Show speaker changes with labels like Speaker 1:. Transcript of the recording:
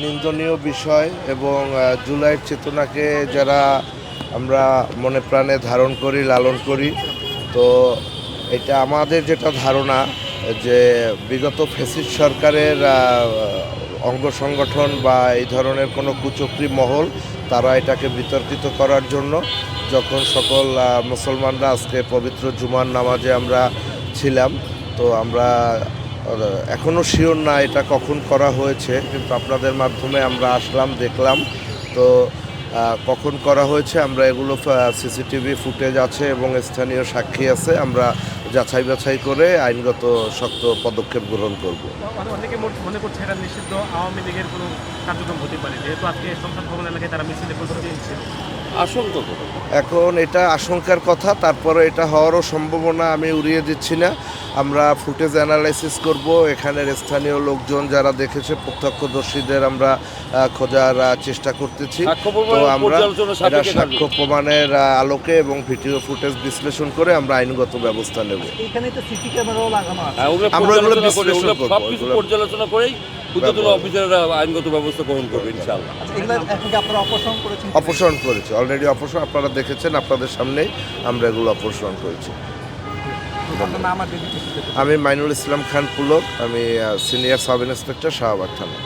Speaker 1: নিন্দনীয় বিষয় এবং জুলাইয়ের চেতনাকে যারা আমরা মনে প্রাণে ধারণ করি, লালন করি, তো এটা আমাদের যেটা ধারণা যে বিগত ফ্যাসিস্ট সরকারের অঙ্গ সংগঠন বা এই ধরনের কোনো কুচক্রী মহল তারা এটাকে বিতর্কিত করার জন্য যখন সকল মুসলমানরা আজকে পবিত্র জুমার নামাজে আমরা ছিলাম, তো আমরা এখনও শিওর না এটা কখন করা হয়েছে, কিন্তু আপনাদের মাধ্যমে আমরা আসলাম, দেখলাম। তো কখন করা হয়েছে আমরা এগুলো সিসিটিভি ফুটেজ আছে এবং স্থানীয় সাক্ষী আছে, আমরা যাচাই বাছাই করে আইনগত শক্ত পদক্ষেপ গ্রহণ করব।
Speaker 2: অনেকে মনে করছে এটা নিষিদ্ধ আওয়ামী লীগের কোনো কার্যক্রম হতে পারে, যেহেতু আজকে সংসদ ভবন এলাকায় তারা মিছিলে প্রস্তুতি নিচ্ছে।
Speaker 3: আশঙ্কা করো
Speaker 1: এখন এটা আশঙ্কার কথা, তারপরে এটা হওয়ারও সম্ভাবনা আমি উড়িয়ে দিচ্ছি না। আমরা ফুটেজ অ্যানালাইসিস করব, এখানের স্থানীয় লোকজন যারা দেখেছে প্রত্যক্ষদর্শীদের আমরা খোঁজার চেষ্টা করতেছি। তো আমরা এটা সাক্ষ্য প্রমাণের আলোকে এবং ভিডিও ফুটেজ বিশ্লেষণ করে আমরা আইনগত ব্যবস্থা নেব।
Speaker 4: এখানে তো সিসি ক্যামেরাও লাগানো আছে।
Speaker 1: আমরা এগুলো বিশ্লেষণ করব,
Speaker 3: সবকিছু পর্যালোচনা করেই ঊর্ধ্বতন অফিসাররা আইনগত ব্যবস্থা গ্রহণ করবে ইনশাআল্লাহ।
Speaker 4: এগুলো এখন কি আপনারা অপসারণ করেছেন?
Speaker 1: অপসারণ করেছি, অলরেডি অপসারণ আপনারা দেখেছেন, আপনাদের সামনেই আমরা এগুলো অপসারণ করেছি। আমি মাইনুল ইসলাম খান পুলক, আমি সিনিয়র সাব ইন্সপেক্টর শাহবাগ থানা।